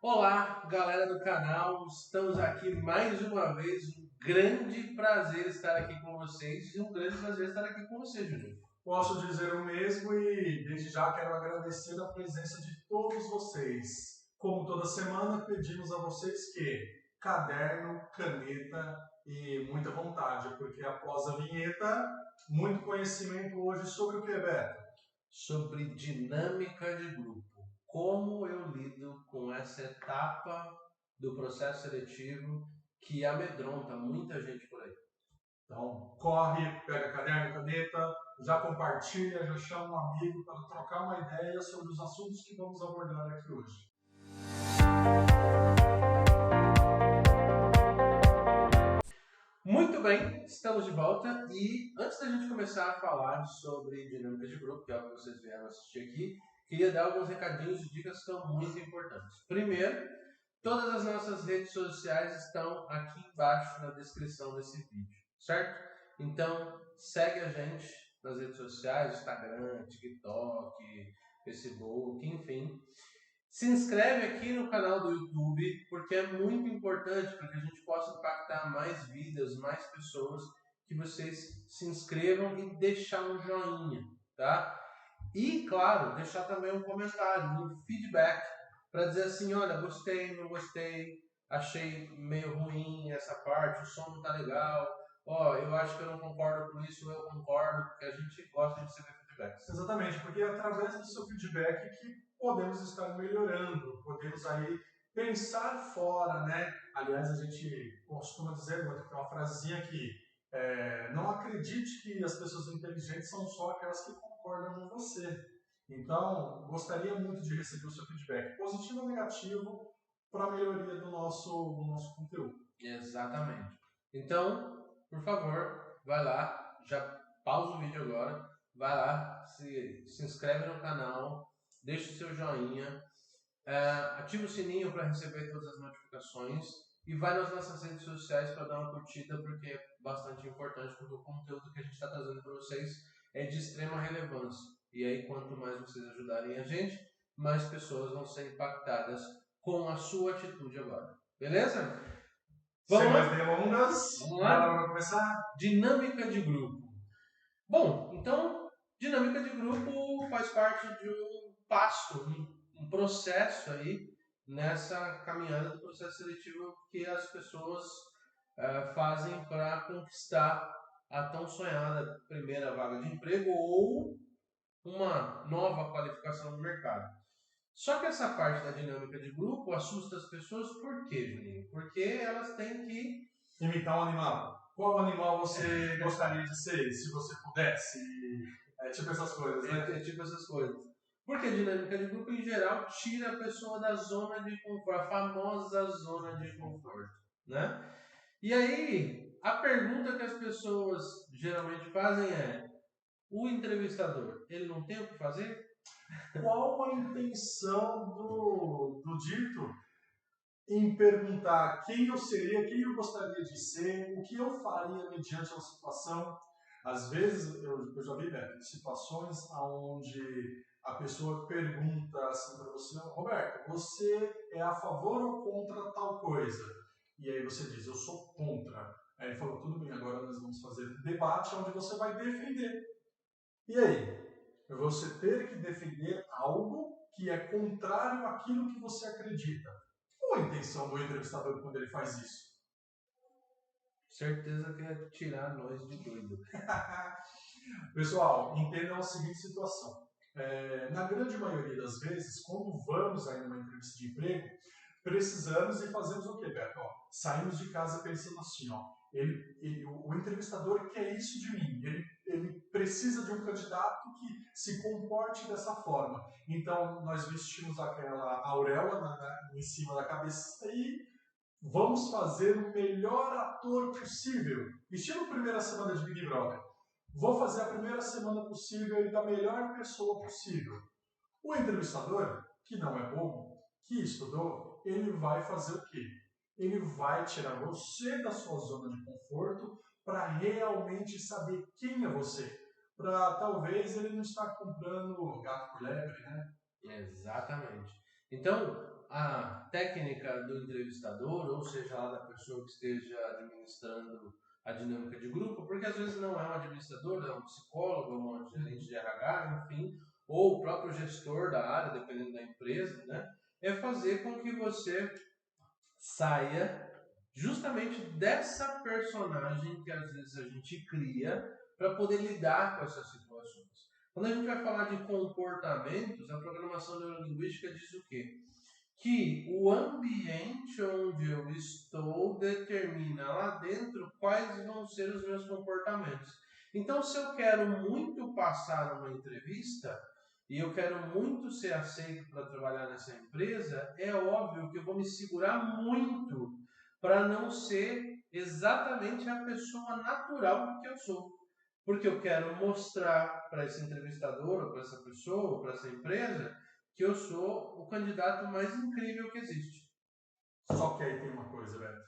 Olá, galera do canal, estamos aqui mais uma vez. Um grande prazer estar aqui com vocês e um grande prazer estar aqui com você, Júnior. Posso dizer o mesmo e desde já quero agradecer a presença de todos vocês. Como toda semana, pedimos a vocês que caderno, caneta e muita vontade, porque após a vinheta, muito conhecimento hoje sobre o que, Beto? Sobre dinâmica de grupo. Como eu lido com essa etapa do processo seletivo que amedronta muita gente por aí. Então, corre, pega caderno, caneta, já compartilha, já chama um amigo para trocar uma ideia sobre os assuntos que vamos abordar aqui hoje. Muito bem, estamos de volta e antes da gente começar a falar sobre dinâmica de grupo, que é o que vocês vieram assistir aqui, queria dar alguns recadinhos e dicas que são muito importantes. Primeiro, todas as nossas redes sociais estão aqui embaixo na descrição desse vídeo, certo? Então, segue a gente nas redes sociais, Instagram, TikTok, Facebook, enfim. Se inscreve aqui no canal do YouTube, porque é muito importante para que a gente possa impactar mais vidas, mais pessoas, que vocês se inscrevam e deixar um joinha, tá? E, claro, deixar também um comentário, um feedback, para dizer assim, olha, gostei, não gostei, achei meio ruim essa parte, o som não tá legal, ó, eu acho que eu não concordo com isso, eu concordo, porque a gente gosta de receber feedbacks. Exatamente, porque é através do seu feedback que podemos estar melhorando, podemos aí pensar fora, né? Aliás, a gente costuma dizer muito, que tem uma frasezinha que não acredite que as pessoas inteligentes são só aquelas que concordam com você. Então, gostaria muito de receber o seu feedback, positivo ou negativo, para a melhoria do nosso conteúdo. Exatamente. Então, por favor, vai lá, já pausa o vídeo agora, vai lá, se inscreve no canal, deixa o seu joinha, ativa o sininho para receber todas as notificações e vai nas nossas redes sociais para dar uma curtida, porque é bastante importante, porque o conteúdo que a gente está trazendo para vocês é de extrema relevância. E aí, quanto mais vocês ajudarem a gente, mais pessoas vão ser impactadas com a sua atitude agora. Beleza? Sem mais delongas, Vamos vai lá? lá para começar? Dinâmica de grupo. Bom, então, dinâmica de grupo faz parte de um passo, um processo aí nessa caminhada do processo seletivo que as pessoas fazem para conquistar a tão sonhada primeira vaga de emprego ou uma nova qualificação no mercado. Só que essa parte da dinâmica de grupo assusta as pessoas por quê, Juninho? Porque elas têm que Imitar um animal. Qual animal você gostaria de ser se você pudesse? Tipo essas coisas, né? É tipo essas coisas. Porque a dinâmica de grupo, em geral, tira a pessoa da zona de conforto, a famosa zona de conforto, né? E aí, a pergunta que as pessoas geralmente fazem é: o entrevistador, ele não tem o que fazer? Qual a intenção do dito em perguntar quem eu seria, quem eu gostaria de ser, o que eu faria mediante uma situação? Às vezes, eu já vi, né, situações onde a pessoa pergunta assim para você: Roberto, você é a favor ou contra tal coisa? E aí você diz: eu sou contra. Aí ele falou: tudo bem, agora nós vamos fazer um debate onde você vai defender. E aí? Você ter que defender algo que é contrário àquilo que você acredita. Qual a intenção do entrevistador quando ele faz isso? Certeza que é tirar nós de doido. Pessoal, entendam a seguinte situação. Na grande maioria das vezes, quando vamos aí numa entrevista de emprego, precisamos e fazemos o quê, Beto? Saímos de casa pensando assim, o entrevistador quer isso de mim, ele precisa de um candidato que se comporte dessa forma. Então, nós vestimos aquela auréola em cima da cabeça e vamos fazer o melhor ator possível. Estilo primeira semana de Big Brother. Vou fazer a primeira semana possível e da melhor pessoa possível. O entrevistador, que não é bobo, que estudou, ele vai fazer o quê? Ele vai tirar você da sua zona de conforto para realmente saber quem é você. Para talvez ele não estar comprando gato por lebre, né? Exatamente. Então, a técnica do entrevistador, ou seja lá da pessoa que esteja administrando a dinâmica de grupo, porque às vezes não é um administrador, é um psicólogo, é um gerente de RH, enfim, ou o próprio gestor da área, dependendo da empresa, né? É fazer com que você saia justamente dessa personagem que às vezes a gente cria para poder lidar com essas situações. Quando a gente vai falar de comportamentos, a programação neurolinguística diz o quê? Que o ambiente onde eu estou determina lá dentro quais vão ser os meus comportamentos. Então, se eu quero muito passar numa entrevista e eu quero muito ser aceito para trabalhar nessa empresa, é óbvio que eu vou me segurar muito para não ser exatamente a pessoa natural que eu sou. Porque eu quero mostrar para esse entrevistador, ou para essa pessoa, ou para essa empresa, que eu sou o candidato mais incrível que existe. Só que aí tem uma coisa, Beto.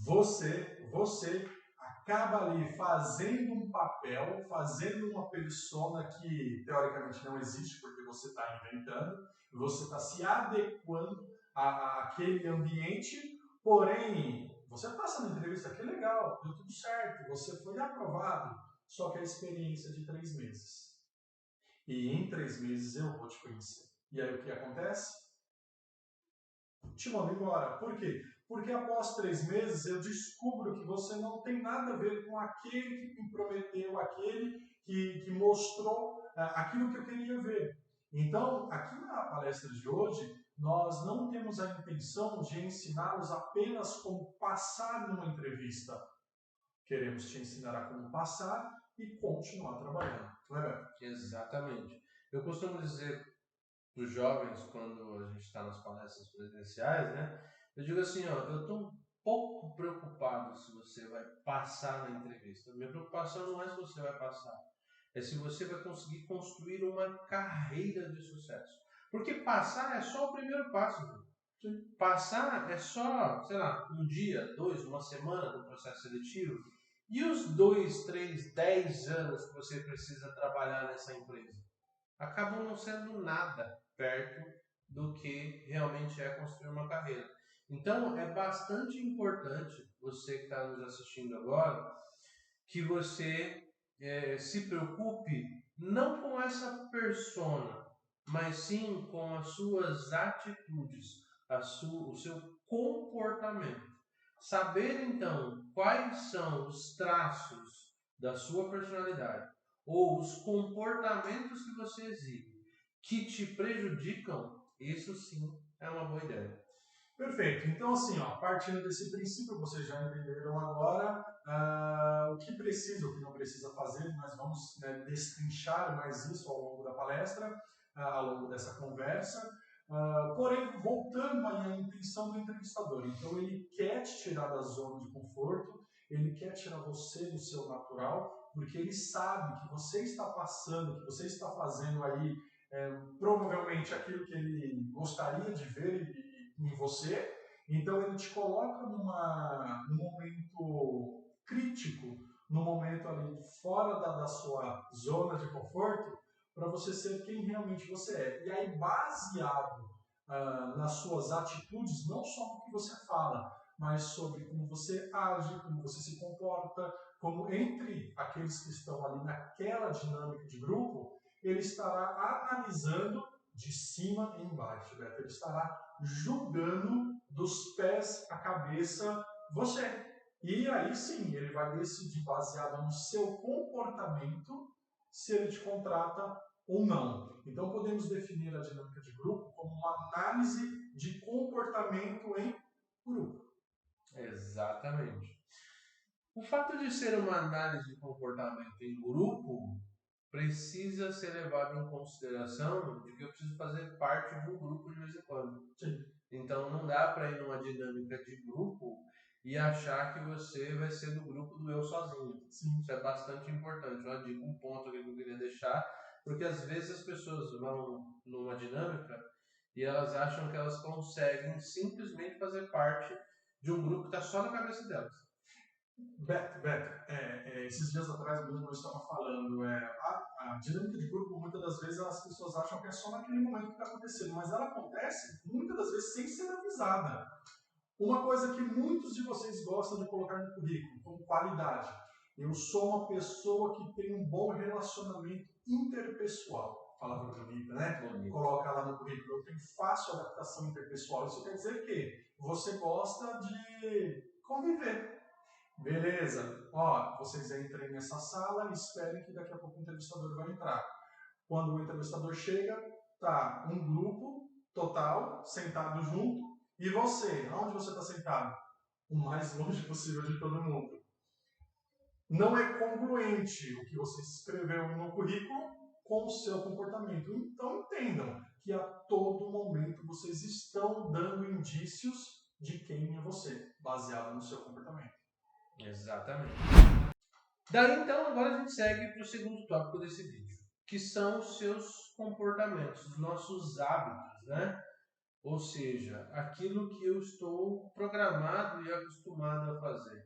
Você acaba ali fazendo um papel, fazendo uma persona que teoricamente não existe, porque você está inventando, você está se adequando àquele ambiente, porém, você passa na entrevista, que legal, deu tudo certo, você foi aprovado, só que a experiência é de 3 meses. E em 3 meses eu vou te conhecer. E aí o que acontece? Te mando embora. Por quê? Porque após 3 meses eu descubro que você não tem nada a ver com aquele que me prometeu, aquele que mostrou aquilo que eu queria ver. Então, aqui na palestra de hoje, nós não temos a intenção de ensiná-los apenas como passar numa entrevista. Queremos te ensinar a como passar e continuar trabalhando. Não é, Beto? Exatamente. Eu costumo dizer para os jovens, quando a gente está nas palestras presenciais, né? Eu digo assim, ó, eu estou um pouco preocupado se você vai passar na entrevista. Minha preocupação não é se você vai passar, é se você vai conseguir construir uma carreira de sucesso. Porque passar é só o primeiro passo. Né? Passar é só, sei lá, um dia, 2, uma semana do processo seletivo. E os 2, 3, 10 anos que você precisa trabalhar nessa empresa? Acabam não sendo nada perto do que realmente é construir uma carreira. Então, é bastante importante, você que está nos assistindo agora, que você se preocupe não com essa persona, mas sim com as suas atitudes, o seu comportamento. Saber, então, quais são os traços da sua personalidade ou os comportamentos que você exibe que te prejudicam, isso sim é uma boa ideia. Perfeito. Então, assim, ó, partindo desse princípio, vocês já entenderam agora o que precisa, o que não precisa fazer. Nós vamos destrinchar mais isso ao longo da palestra, ao longo dessa conversa. Porém, voltando aí à intenção do entrevistador. Então, ele quer te tirar da zona de conforto, ele quer tirar você do seu natural, porque ele sabe que você está passando, que você está fazendo aí provavelmente aquilo que ele gostaria de ver em você, então ele te coloca num momento crítico, num momento ali fora da sua zona de conforto, para você ser quem realmente você é. E aí, baseado nas suas atitudes, não só no que você fala, mas sobre como você age, como você se comporta, como entre aqueles que estão ali naquela dinâmica de grupo, ele estará analisando de cima e embaixo, Beto. Ele estará julgando dos pés à cabeça você. E aí sim, ele vai decidir, baseado no seu comportamento, se ele te contrata ou não. Então podemos definir a dinâmica de grupo como uma análise de comportamento em grupo. Exatamente. O fato de ser uma análise de comportamento em grupo precisa ser levado em consideração de que eu preciso fazer parte de um grupo de vez em quando. Sim. Então não dá para ir numa dinâmica de grupo e achar que você vai ser do grupo do eu sozinho. Sim. Isso é bastante importante. Uma dica, um ponto que eu queria deixar, porque às vezes as pessoas vão numa dinâmica e elas acham que elas conseguem simplesmente fazer parte de um grupo que está só na cabeça delas. Beto, esses dias atrás mesmo eu estava falando, a dinâmica de grupo, muitas das vezes as pessoas acham que é só naquele momento que está acontecendo, mas ela acontece muitas das vezes sem ser avisada. Uma coisa que muitos de vocês gostam de colocar no currículo, como qualidade. Eu sou uma pessoa que tem um bom relacionamento interpessoal. Palavra bonita, né? Bonito. Coloca lá no currículo. Eu tenho fácil adaptação interpessoal. Isso quer dizer que você gosta de conviver. Beleza. Ó, vocês entrem nessa sala e esperem que daqui a pouco o entrevistador vai entrar. Quando o entrevistador chega, tá um grupo total sentado junto. E você, aonde você está sentado? O mais longe possível de todo mundo. Não é congruente o que você escreveu no currículo com o seu comportamento. Então entendam que a todo momento vocês estão dando indícios de quem é você, baseado no seu comportamento. Exatamente. Daí então, agora a gente segue para o segundo tópico desse vídeo, que são os seus comportamentos, os nossos hábitos, né? Ou seja, aquilo que eu estou programado e acostumado a fazer.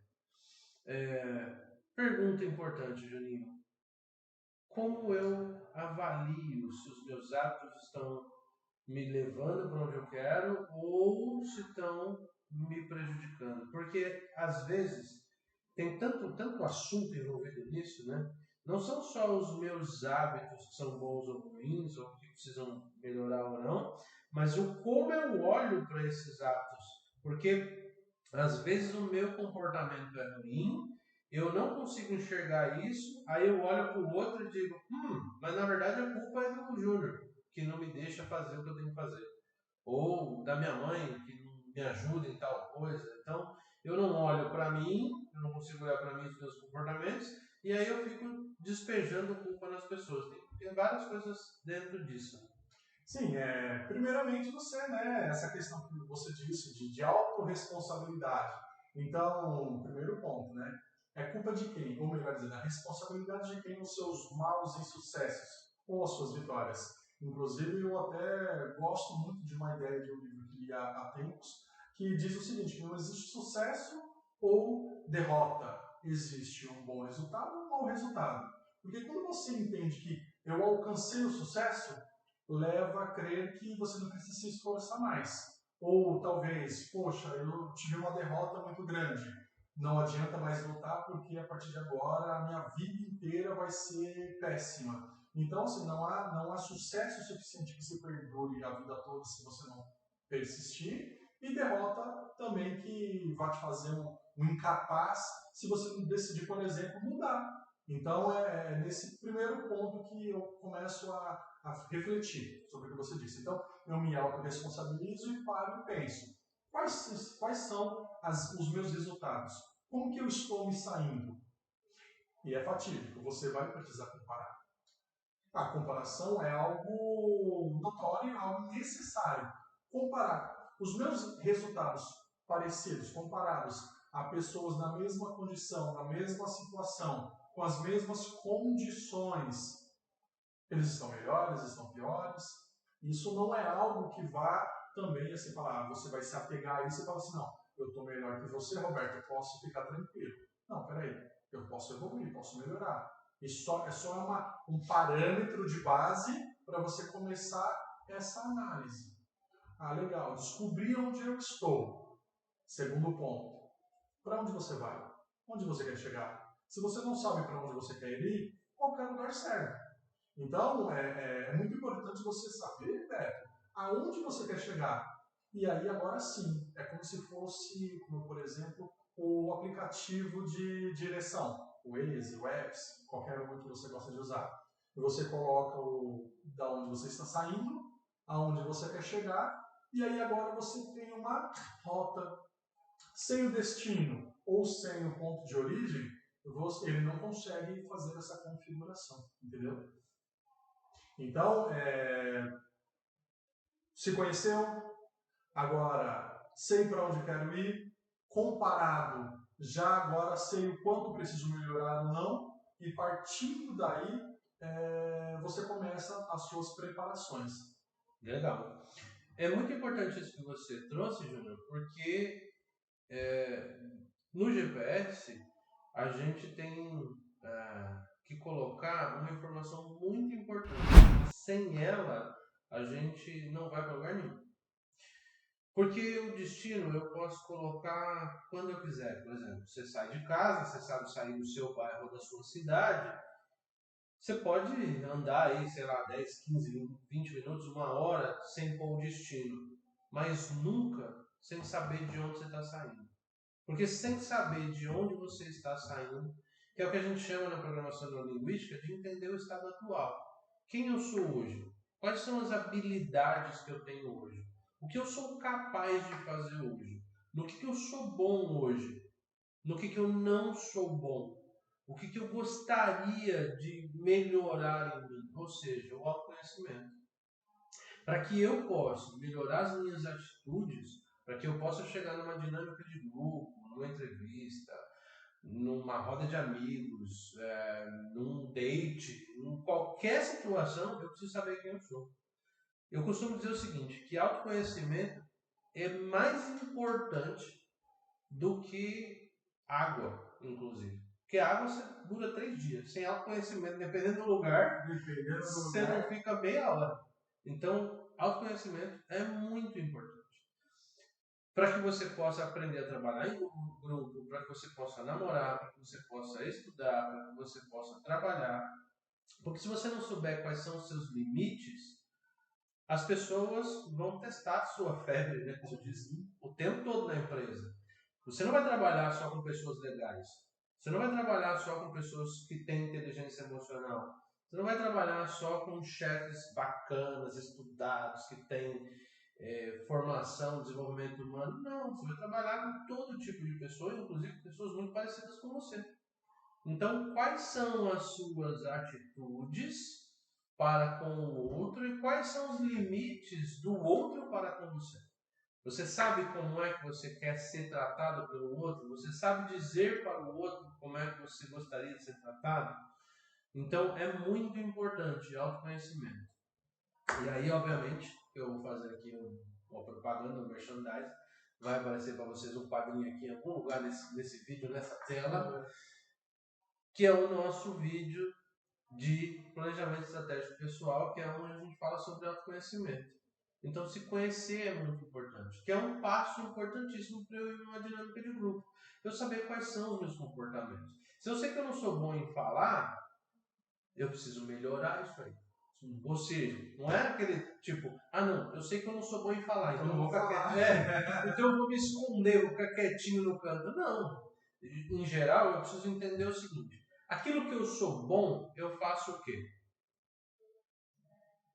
Pergunta importante, Juninho. Como eu avalio se os meus hábitos estão me levando para onde eu quero ou se estão me prejudicando? Porque, às vezes, tem tanto assunto envolvido nisso, né? Não são só os meus hábitos que são bons ou ruins, ou que precisam melhorar ou não, mas o como eu olho para esses hábitos. Porque, às vezes, o meu comportamento é ruim, eu não consigo enxergar isso, aí eu olho para o outro e digo, mas na verdade a culpa é do Júnior, que não me deixa fazer o que eu tenho que fazer. Ou da minha mãe, que não me ajuda em tal coisa. Então, eu não olho para mim, eu não consigo olhar para mim os meus comportamentos, e aí eu fico despejando culpa nas pessoas. Tem várias coisas dentro disso. Sim, primeiramente você, né, essa questão que você disse de autorresponsabilidade. Então, primeiro ponto, né, é culpa de quem? Ou melhor dizendo, a responsabilidade de quem os seus maus insucessos ou as suas vitórias. Inclusive, eu até gosto muito de uma ideia de um livro que li há tempos, que diz o seguinte, que não existe sucesso ou derrota. Existe um bom resultado ou um mau resultado. Porque quando você entende que eu alcancei o sucesso, leva a crer que você não precisa se esforçar mais. Ou talvez, poxa, eu tive uma derrota muito grande, não adianta mais lutar porque a partir de agora a minha vida inteira vai ser péssima. Então, assim, não há sucesso suficiente que se perdure a vida toda se você não persistir, e derrota também que vai te fazer um incapaz se você não decidir, por exemplo, mudar. Então, é nesse primeiro ponto que eu começo a refletir sobre o que você disse. Então, eu me autorresponsabilizo e paro e penso, quais são os meus resultados? Como que eu estou me saindo? E é fatídico, você vai precisar comparar. A comparação é algo notório, algo necessário. Comparar os meus resultados parecidos, comparados a pessoas na mesma condição, na mesma situação, com as mesmas condições, eles estão melhores, estão piores. Isso não é algo que vá também assim falar, você vai se apegar a isso e falar assim, não, eu estou melhor que você, Roberto, eu posso ficar tranquilo. Não, peraí, eu posso evoluir, posso melhorar. Isso é só um parâmetro de base para você começar essa análise. Ah, legal, descobri onde eu estou. Segundo ponto, para onde você vai? Onde você quer chegar? Se você não sabe para onde você quer ir, qualquer lugar serve. Então, é muito importante você saber, Beto, aonde você quer chegar. E aí, agora sim, é como se fosse, como por exemplo, o aplicativo de direção, o Waze, o Apps, qualquer um que você gosta de usar. E você coloca da onde você está saindo, aonde você quer chegar, e aí agora você tem uma rota. Sem o destino ou sem o ponto de origem, ele não consegue fazer essa configuração, entendeu? Então, se conheceu, agora sei para onde quero ir, comparado, já agora sei o quanto preciso melhorar ou não, e partindo daí, você começa as suas preparações. Legal. É muito importante isso que você trouxe, Júnior, porque no GPS a gente tem que colocar uma informação muito importante. Sem ela, a gente não vai para lugar nenhum. Porque o destino eu posso colocar quando eu quiser. Por exemplo, você sai de casa, você sabe sair do seu bairro ou da sua cidade, você pode andar aí, sei lá, 10, 15, 20 minutos, uma hora, sem pôr o destino. Mas nunca sem saber de onde você está saindo. Porque sem saber de onde você está saindo, que é o que a gente chama na programação neurolinguística de entender o estado atual. Quem eu sou hoje? Quais são as habilidades que eu tenho hoje? O que eu sou capaz de fazer hoje? No que eu sou bom hoje? No que eu não sou bom? O que eu gostaria de melhorar em mim? Ou seja, o autoconhecimento. Para que eu possa melhorar as minhas atitudes, para que eu possa chegar numa dinâmica de grupo, numa entrevista, numa roda de amigos, num date, em qualquer situação, eu preciso saber quem eu sou. Eu costumo dizer o seguinte, que autoconhecimento é mais importante do que água, inclusive. Porque a água você dura 3 dias. Sem autoconhecimento, dependendo do lugar, você não fica meia hora. Então, autoconhecimento é muito importante. Para que você possa aprender a trabalhar em grupo, para que você possa namorar, para que você possa estudar, para que você possa trabalhar. Porque se você não souber quais são os seus limites, as pessoas vão testar a sua febre, né, como diz, o tempo todo na empresa. Você não vai trabalhar só com pessoas legais. Você não vai trabalhar só com pessoas que têm inteligência emocional. Você não vai trabalhar só com chefes bacanas, estudados, que têm formação, desenvolvimento humano. Não, você vai trabalhar com todo tipo de pessoas, inclusive pessoas muito parecidas com você. Então, quais são as suas atitudes para com o outro e quais são os limites do outro para com você? Você sabe como é que você quer ser tratado pelo outro? Você sabe dizer para o outro como é que você gostaria de ser tratado? Então, é muito importante autoconhecimento. E aí, obviamente, eu vou fazer aqui uma propaganda, um merchandising. Vai aparecer para vocês um quadrinho aqui em algum lugar nesse vídeo, nessa tela, que é o nosso vídeo de planejamento estratégico pessoal, que é onde a gente fala sobre autoconhecimento. Então, se conhecer é muito importante, que é um passo importantíssimo para eu ir numa dinâmica de grupo. Eu saber quais são os meus comportamentos. Se eu sei que eu não sou bom em falar, eu preciso melhorar isso aí. Ou seja, não é aquele tipo, não, eu sei que eu não sou bom em falar, então eu vou ficar quietinho. Então eu vou me esconder, vou ficar quietinho no canto. Não. Em geral, eu preciso entender o seguinte: aquilo que eu sou bom, eu faço o quê?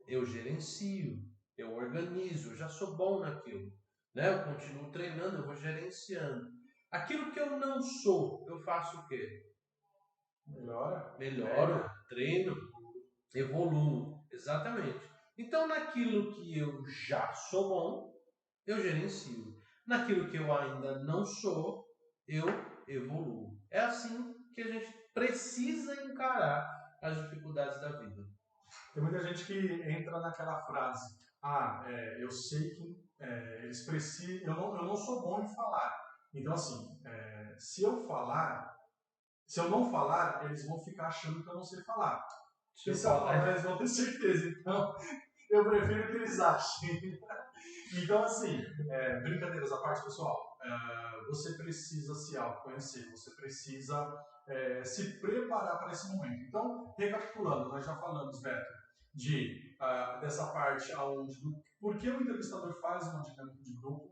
Eu gerencio, eu organizo, eu já sou bom naquilo. Né? Eu continuo treinando, eu vou gerenciando. Aquilo que eu não sou, eu faço o quê? Melhoro, treino, evoluo. Exatamente. Então, naquilo que eu já sou bom, eu gerencio. Naquilo que eu ainda não sou, eu evoluo. É assim que a gente precisa encarar as dificuldades da vida. Tem muita gente que entra naquela frase: eu sei que eles precisam. Eu não sou bom em falar. Então, assim, se eu não falar, eles vão ficar achando que eu não sei falar. Se eu falar, eles vão ter certeza. Então, eu prefiro que eles achem. Então, assim, brincadeiras à parte, pessoal, você precisa se autoconhecer, você precisa se preparar para esse momento. Então, recapitulando, nós já falamos, Beto, dessa parte onde, por que o entrevistador faz uma dinâmica de grupo,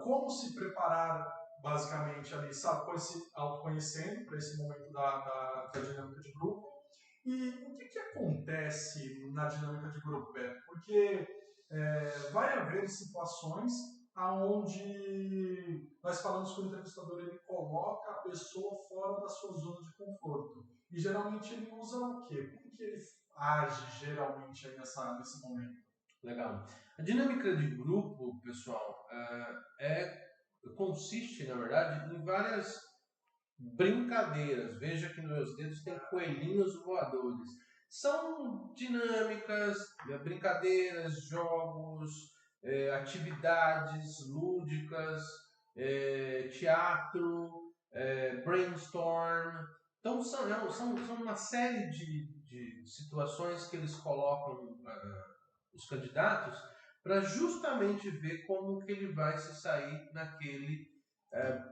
como se preparar, basicamente, ali, sabe, autoconhecendo para esse momento da dinâmica de grupo. E o que acontece na dinâmica de grupo, Beto? Porque vai haver situações onde nós falamos que o entrevistador ele coloca a pessoa fora da sua zona de conforto. E geralmente ele usa o quê? Como que ele age geralmente aí nesse momento? Legal. A dinâmica de grupo, pessoal, consiste, na verdade, em várias brincadeiras. Veja que nos meus dedos tem coelhinhos voadores. São dinâmicas, brincadeiras, jogos, atividades lúdicas, teatro, brainstorm. Então são uma série de situações que eles colocam os candidatos para justamente ver como que ele vai se sair naquele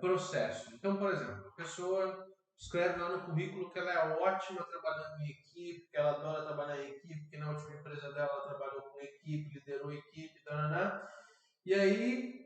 processo. Então, por exemplo, a pessoa escreve lá no currículo que ela é ótima trabalhando em equipe, que ela adora trabalhar em equipe, que na última empresa dela ela trabalhou com equipe, liderou equipe, taraná. E aí,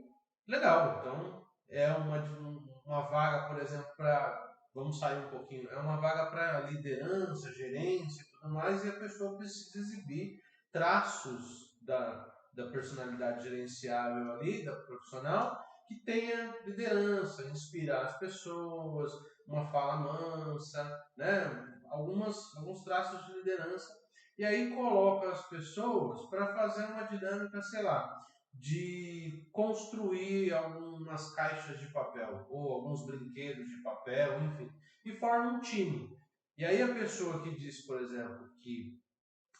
legal. Então, é uma vaga, por exemplo, para... Vamos sair um pouquinho. É uma vaga para liderança, gerência e tudo mais, e a pessoa precisa exibir traços da personalidade gerenciável ali, da profissional, que tenha liderança, inspirar as pessoas, uma fala mansa, né? Alguns traços de liderança. E aí coloca as pessoas para fazer uma dinâmica, sei lá, de construir algumas caixas de papel ou alguns brinquedos de papel, enfim, e forma um time. E aí a pessoa que diz, por exemplo, que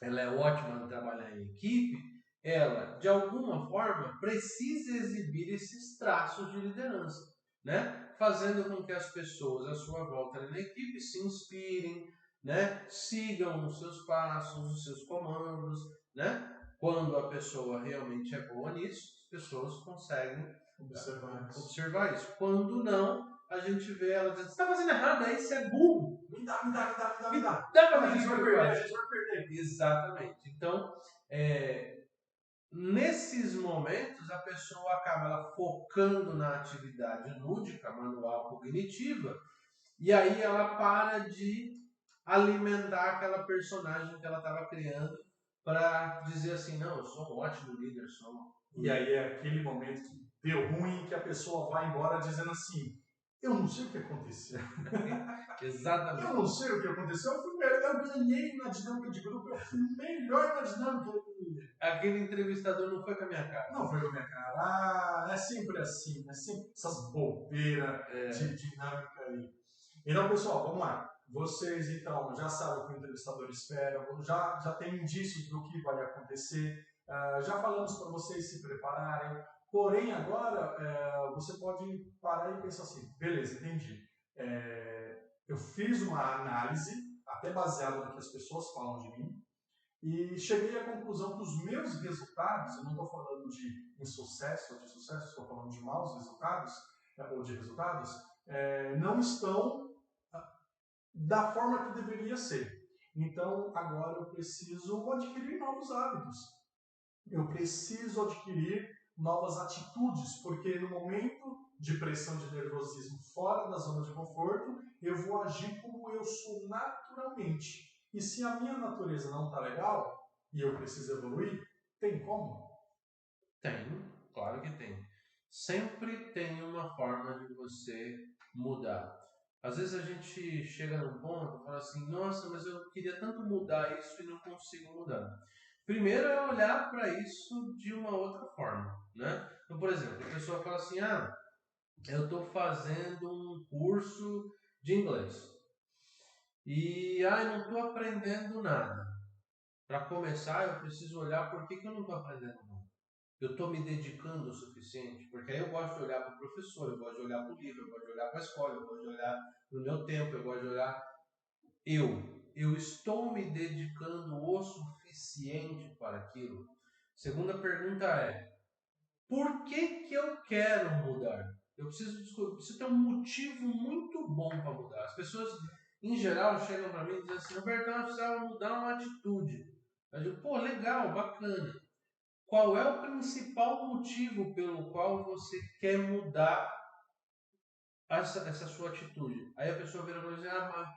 ela é ótima no trabalhar em equipe, ela, de alguma forma, precisa exibir esses traços de liderança, né? Fazendo com que as pessoas à sua volta na equipe se inspirem, né? Sigam os seus passos, os seus comandos, né? Quando a pessoa realmente é boa nisso, as pessoas conseguem observar isso. Quando não, a gente vê ela dizendo, você está fazendo errado aí, você é burro. Me dá. Dá pra A gente vai perder. Exatamente. Então, nesses momentos, a pessoa acaba ela focando na atividade lúdica, manual, cognitiva, e aí ela para de alimentar aquela personagem que ela estava criando para dizer assim, não, eu sou um ótimo líder, E aí é aquele momento que deu ruim, que a pessoa vai embora dizendo assim, eu não sei o que aconteceu. Exatamente. Eu não sei o que aconteceu, eu ganhei na dinâmica de grupo, eu fui melhor na dinâmica de grupo. Aquele entrevistador não foi com a minha cara. Não foi com a minha cara. Ah, é sempre assim, é sempre essas bobeiras de dinâmica aí. Então, pessoal, vamos lá. Vocês, então, já sabem o que o entrevistador espera, já tem indícios do que vai acontecer, já falamos para vocês se prepararem, porém, agora, você pode parar e pensar assim, beleza, entendi. Eu fiz uma análise, até baseada no que as pessoas falam de mim, e cheguei à conclusão que os meus resultados, eu não estou falando de insucesso ou de sucesso, estou falando de maus resultados, ou de resultados, não estão da forma que deveria ser. Então, agora eu preciso adquirir novos hábitos. Eu preciso adquirir novas atitudes, porque no momento de pressão, de nervosismo fora da zona de conforto, eu vou agir como eu sou naturalmente. E se a minha natureza não está legal e eu preciso evoluir, tem como? Tem, claro que tem. Sempre tem uma forma de você mudar. Às vezes a gente chega num ponto e fala assim, nossa, mas eu queria tanto mudar isso e não consigo mudar. Primeiro é olhar para isso de uma outra forma, né? Então, por exemplo, a pessoa fala assim, eu estou fazendo um curso de inglês e não estou aprendendo nada. Para começar, eu preciso olhar por que eu não estou aprendendo nada. Eu estou me dedicando o suficiente? Porque aí eu gosto de olhar para o professor, eu gosto de olhar para o livro, eu gosto de olhar para a escola, eu gosto de olhar para o meu tempo, eu gosto de olhar eu estou me dedicando o suficiente para aquilo? Segunda pergunta é, por que eu quero mudar? Eu preciso ter um motivo muito bom para mudar. As pessoas, em geral, chegam para mim e dizem assim, Roberto, eu precisava mudar uma atitude. Eu digo, pô, legal, bacana. Qual é o principal motivo pelo qual você quer mudar essa sua atitude? Aí a pessoa vira e diz,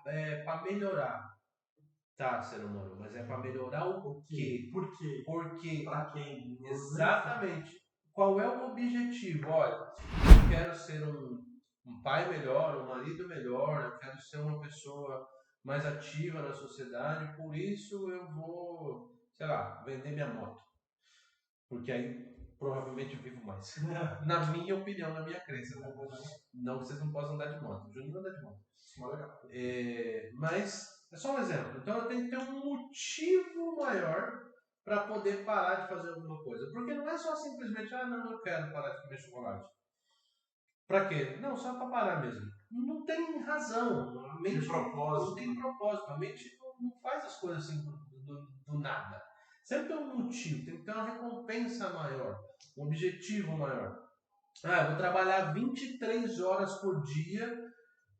é para melhorar. Tá, ser humano, mas é para melhorar o quê? Por quê? Porque, para quem? exatamente. Qual é o objetivo? Olha, eu quero ser um pai melhor, um marido melhor, eu quero ser uma pessoa mais ativa na sociedade, por isso eu vou, sei lá, vender minha moto. Porque aí provavelmente eu vivo mais. Na minha opinião, na minha crença. Né? Não que vocês não possam andar de moto. O Juninho anda de moto. Mas é só um exemplo. Então eu tenho que ter um motivo maior para poder parar de fazer alguma coisa. Porque não é só simplesmente, não, eu quero parar de comer chocolate. Pra quê? Não, só pra parar mesmo. Não tem razão. A mente propósito. Não tem propósito. A mente não faz as coisas assim do nada. Sempre tem um motivo, tem que ter uma recompensa maior, um objetivo maior. Ah, eu vou trabalhar 23 horas por dia.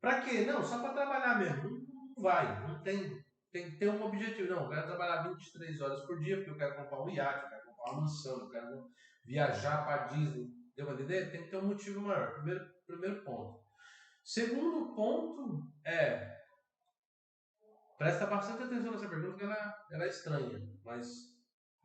Pra quê? Não, só pra trabalhar mesmo. Não vai, não tem. Tem que ter um objetivo. Não, eu quero trabalhar 23 horas por dia porque eu quero comprar um iate, eu quero comprar uma mansão, eu quero viajar para Disney. Deu pra entender? Tem que ter um motivo maior. Primeiro ponto. Segundo ponto é, presta bastante atenção nessa pergunta que ela é estranha, mas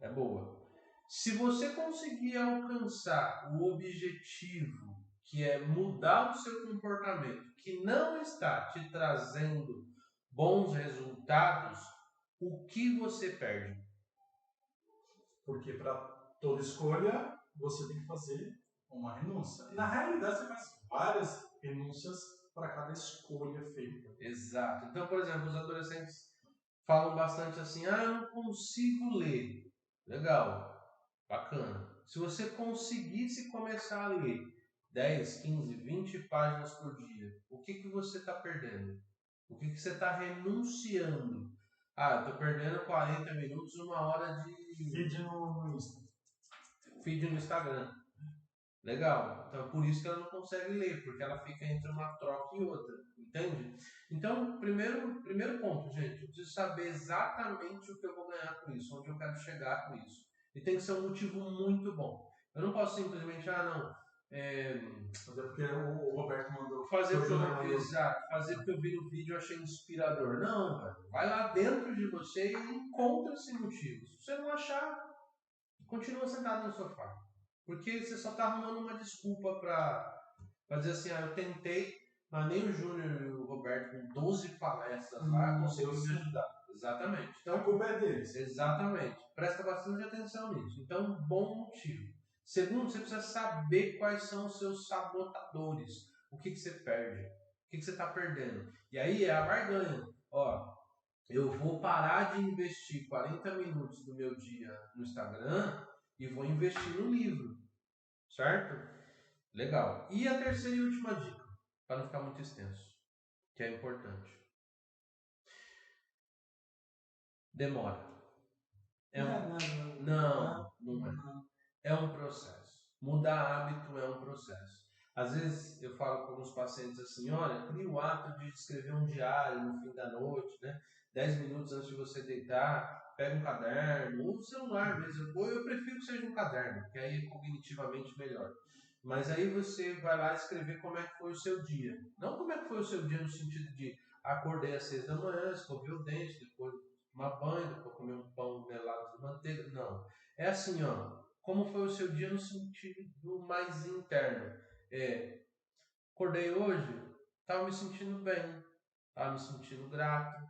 é boa. Se você conseguir alcançar o objetivo, que é mudar o seu comportamento, que não está te trazendo bons resultados, o que você perde? Porque para toda escolha, você tem que fazer uma renúncia. Na realidade, você faz várias renúncias para cada escolha feita. Exato. Então, por exemplo, os adolescentes falam bastante assim, eu não consigo ler. Legal, bacana. Se você conseguisse começar a ler 10, 15, 20 páginas por dia, o que você está perdendo? O que você está renunciando? Ah, estou perdendo 40 minutos, uma hora de Feed no Insta. feed no Instagram. Legal. Então, por isso que ela não consegue ler, porque ela fica entre uma troca e outra. Entende? Então, primeiro ponto, gente, eu preciso saber exatamente o que eu vou ganhar com isso, onde eu quero chegar com isso. E tem que ser um motivo muito bom. Eu não posso simplesmente, Fazer porque o Roberto mandou. fazer porque eu vi no vídeo e achei inspirador. Não, velho. Vai lá dentro de você e encontra esse motivo. Se você não achar, continua sentado no sofá. Porque você só está arrumando uma desculpa para dizer assim, eu tentei, mas nem o Júnior e o Roberto, com 12 palestras lá, conseguiram me ajudar. Exatamente. Então, a culpa é deles. Exatamente. Presta bastante atenção nisso. Então, bom motivo. Segundo, você precisa saber quais são os seus sabotadores. O que você perde. O que você está perdendo. E aí é a barganha. Eu vou parar de investir 40 minutos do meu dia no Instagram e vou investir no livro. Certo? Legal. E a terceira e última dica, para não ficar muito extenso, que é importante. Demora. Não é. É um processo. Mudar hábito é um processo. Às vezes eu falo com alguns pacientes assim, olha, cria o hábito de escrever um diário no fim da noite, né? 10 minutos antes de você deitar, pega um caderno, ou um celular mesmo. Eu prefiro que seja um caderno, porque aí é cognitivamente melhor. Mas aí você vai lá escrever como é que foi o seu dia. Não como é que foi o seu dia no sentido de acordei às 6 da manhã, escovei o dente, depois tomar banho, depois comer um pão melado de manteiga. Não. É assim, como foi o seu dia no sentido mais interno. Acordei hoje, estava me sentindo bem, estava me sentindo grato,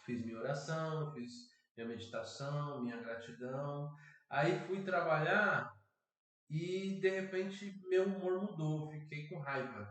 fiz minha oração, fiz minha meditação, minha gratidão. Aí fui trabalhar e de repente meu humor mudou, fiquei com raiva.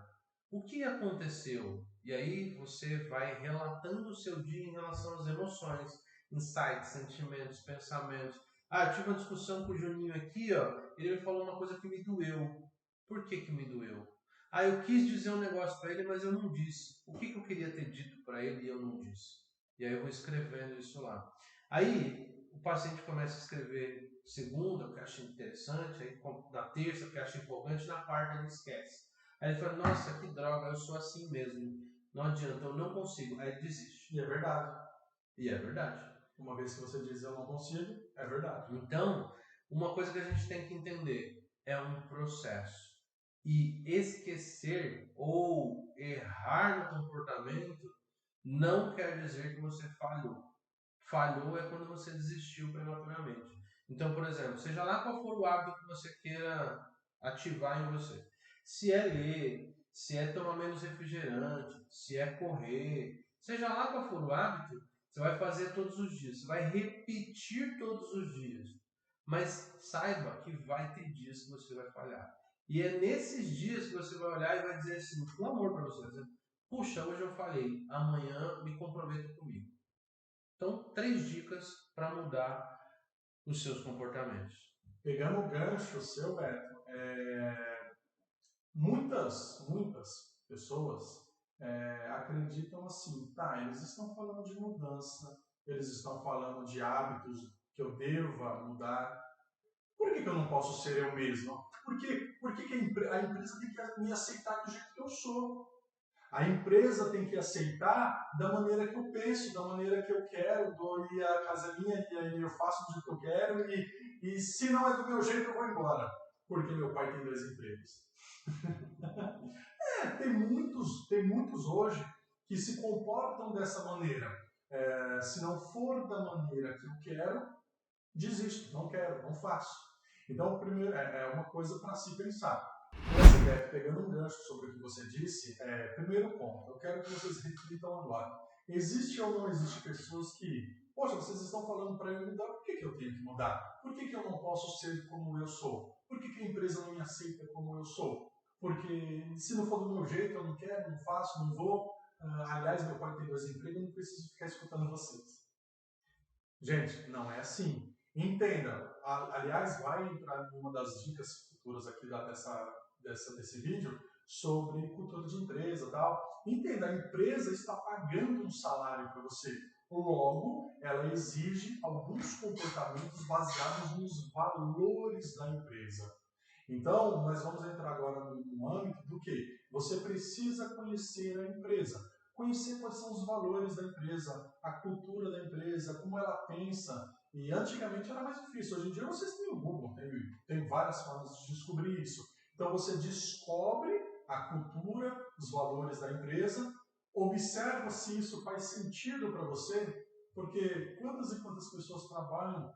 O que aconteceu? E aí você vai relatando o seu dia em relação às emoções, insights, sentimentos, pensamentos. Eu tive uma discussão com o Juninho aqui, ele me falou uma coisa que me doeu. Por que me doeu? Eu quis dizer um negócio para ele, mas eu não disse. O que eu queria ter dito para ele e eu não disse? E aí eu vou escrevendo isso lá. Aí o paciente começa a escrever segunda, porque acha interessante, aí na terça, porque acha empolgante, na quarta ele esquece. Aí ele fala, nossa, que droga, eu sou assim mesmo. Não adianta, eu não consigo. Aí ele desiste. E é verdade. E é verdade. Uma vez que você diz eu não consigo, é verdade. Então, uma coisa que a gente tem que entender é um processo. E esquecer ou errar no comportamento não quer dizer que você falhou. Falhou é quando você desistiu prematuramente. Então, por exemplo, seja lá qual for o hábito que você queira ativar em você. Se é ler, se é tomar menos refrigerante, se é correr, seja lá qual for o hábito, você vai fazer todos os dias, você vai repetir todos os dias. Mas saiba que vai ter dias que você vai falhar. E é nesses dias que você vai olhar e vai dizer assim, com amor para você, dizer, puxa, hoje eu falhei, amanhã me comprometo comigo. Então, 3 dicas para mudar os seus comportamentos. Pegando o gancho seu, Beto, muitas pessoas acreditam assim, tá, eles estão falando de mudança, eles estão falando de hábitos que eu deva mudar. Por que eu não posso ser eu mesmo? Por que a empresa tem que me aceitar do jeito que eu sou? A empresa tem que aceitar da maneira que eu penso, da maneira que eu quero, e a casa é minha, e aí eu faço do jeito que eu quero, e se não é do meu jeito, eu vou embora. Porque meu pai tem 2 empregos. Tem muitos hoje que se comportam dessa maneira. Se não for da maneira que eu quero, desisto, não quero, não faço. Então, primeiro, é uma coisa para se pensar. Você deve, pegando um gancho sobre o que você disse, primeiro ponto, eu quero que vocês reflitam agora. Existe ou não existe pessoas que, poxa, vocês estão falando para eu mudar, por que eu tenho que mudar? Por que eu não posso ser como eu sou? Por que a empresa não me aceita como eu sou? Porque se não for do meu jeito, eu não quero, não faço, não vou. Aliás, meu pai tem 2 empregos, eu não preciso ficar escutando vocês. Gente, não é assim. Entenda, aliás, vai entrar em uma das dicas futuras aqui desse vídeo sobre cultura de empresa e tal. Entenda, a empresa está pagando um salário para você. Logo, ela exige alguns comportamentos baseados nos valores da empresa. Então, nós vamos entrar agora no âmbito do que? Você precisa conhecer a empresa. Conhecer quais são os valores da empresa, a cultura da empresa, como ela pensa. E antigamente era mais difícil. Hoje em dia vocês têm o Google, tem várias formas de descobrir isso. Então você descobre a cultura, os valores da empresa, observa se isso faz sentido para você, porque quantas e quantas pessoas trabalham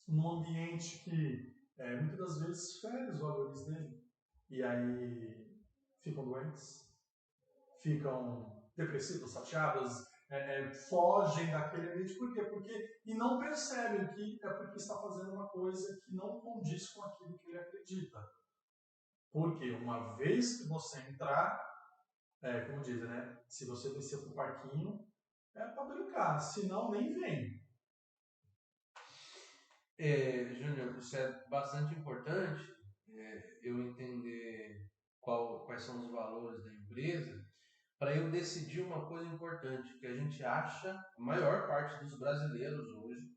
num ambiente que muitas das vezes fere os valores dele. E aí ficam doentes, ficam depressivos, chateados, fogem daquele ambiente. Por quê? E não percebem que é porque está fazendo uma coisa que não condiz com aquilo que ele acredita. Porque uma vez que você entrar, como dizem, né? Se você descer para o parquinho, é para brincar, senão nem vem. Júnior, isso é bastante importante, eu entender quais são os valores da empresa, para eu decidir uma coisa importante, que a gente acha, a maior parte dos brasileiros hoje,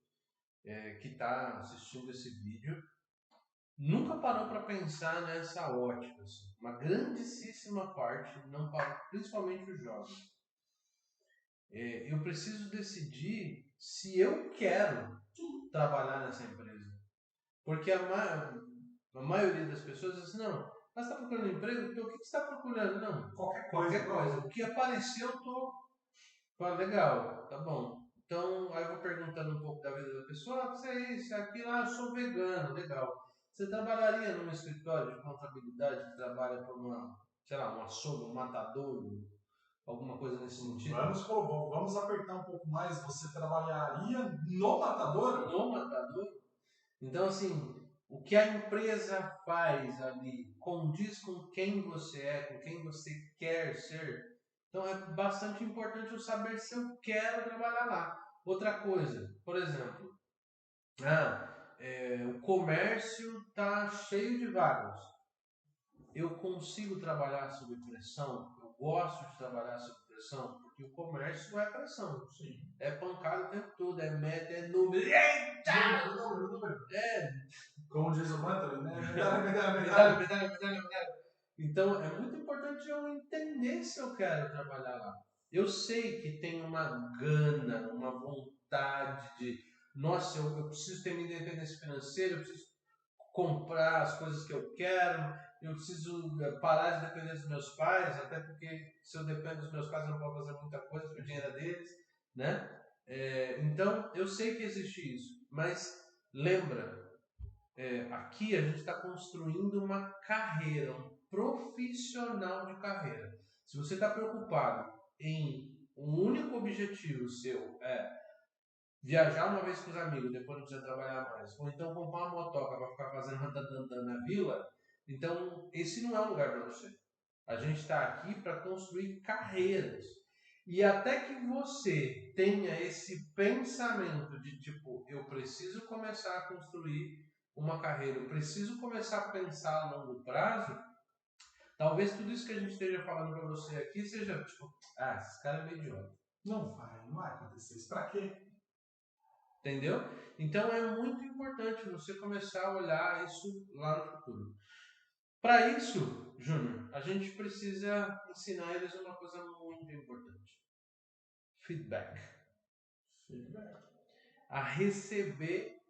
que está assistindo esse vídeo, nunca parou para pensar nessa ótica. Assim. Uma grandíssima parte não parou, principalmente os jovens. Eu preciso decidir se eu quero trabalhar nessa empresa. Porque a maioria das pessoas diz assim, não, mas está procurando emprego? Então o que você está procurando? Não, qualquer coisa. O que apareceu, eu tô... Fala, legal, tá bom. Então, aí eu vou perguntando um pouco da vida da pessoa, você é isso, é aquilo, eu sou vegano, legal. Você trabalharia num escritório de contabilidade que trabalha para um açougue, um matadouro, alguma coisa nesse sentido? Vamos apertar um pouco mais. Você trabalharia no matadouro? No matadouro? Então, assim, o que a empresa faz ali condiz com quem você é, com quem você quer ser. Então, é bastante importante eu saber se eu quero trabalhar lá. Outra coisa, por exemplo, o comércio está cheio de vagas. Eu consigo trabalhar sob pressão? Eu gosto de trabalhar sob pressão? Porque o comércio é pressão. Sim. É pancada o tempo todo, é meta, é número. Eita! Número. É. Como diz o mantra, né? Medalha. Então, é muito importante eu entender se eu quero trabalhar lá. Eu sei que tem uma gana, uma vontade de, nossa, eu preciso ter minha independência financeira, eu preciso comprar as coisas que eu quero, eu preciso parar de depender dos meus pais, até porque se eu dependo dos meus pais eu não posso fazer muita coisa porque o dinheiro é deles, né? Então, eu sei que existe isso, mas lembra, aqui a gente está construindo uma carreira, um profissional de carreira. Se você está preocupado em um único objetivo seu, viajar uma vez com os amigos, depois não precisa trabalhar mais, ou então comprar uma motoca para ficar fazendo randandan na vila, então esse não é o lugar para você. A gente está aqui para construir carreiras. E até que você tenha esse pensamento de tipo, eu preciso começar a construir uma carreira, eu preciso começar a pensar a longo prazo, Talvez tudo isso que a gente esteja falando para você aqui seja tipo, esse cara é meio idiota. Não vai acontecer isso. Pra quê? Entendeu? Então é muito importante você começar a olhar isso lá no futuro. Para isso, Júnior, a gente precisa ensinar eles uma coisa muito importante. Feedback. A receber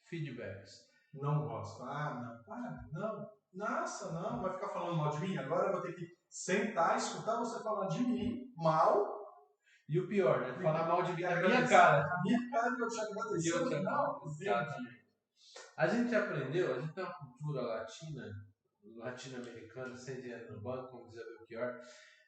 feedbacks. Não gosto. Não. Nossa, não. Vai ficar falando mal de mim? Agora eu vou ter que sentar, escutar você falar de mim mal. E o pior, né? Falar mal de mim na minha cara. Na minha cara eu te agradecer. E eu te Não, a gente aprendeu, a gente tem uma cultura latino-americana, sem dinheiro no banco, como dizia o pior,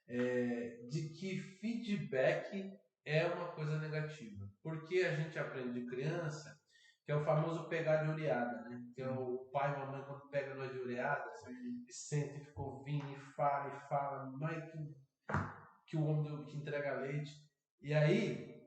de que feedback é uma coisa negativa. Porque a gente aprende de criança, que é o famoso pegar de oreada, né? Que é o pai e a mãe quando pega nós de oreada, e sente, e fica ouvindo, e fala, mais que o homem que entrega leite. E aí,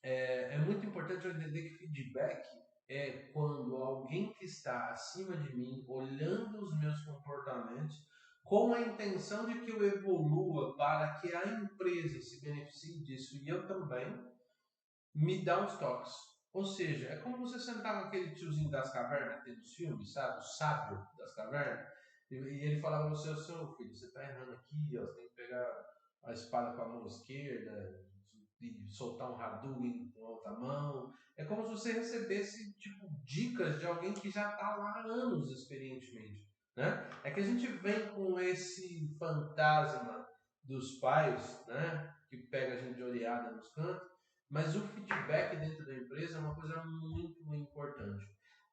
é muito importante eu entender que feedback é quando alguém que está acima de mim, olhando os meus comportamentos, com a intenção de que eu evolua para que a empresa se beneficie disso e eu também, me dá uns toques. Ou seja, é como você sentar com aquele tiozinho das cavernas, aquele dos filmes, sabe? O sábio das cavernas. E ele falava para você, seu filho, você está errando aqui, ó, você tem que pegar a espada com a mão esquerda e soltar um Hadouken com a outra mão. É como se você recebesse tipo dicas de alguém que já está lá há anos experientemente, né? É que a gente vem com esse fantasma dos pais, né? Que pega a gente de oreada nos cantos, mas o feedback dentro da empresa é uma coisa muito importante.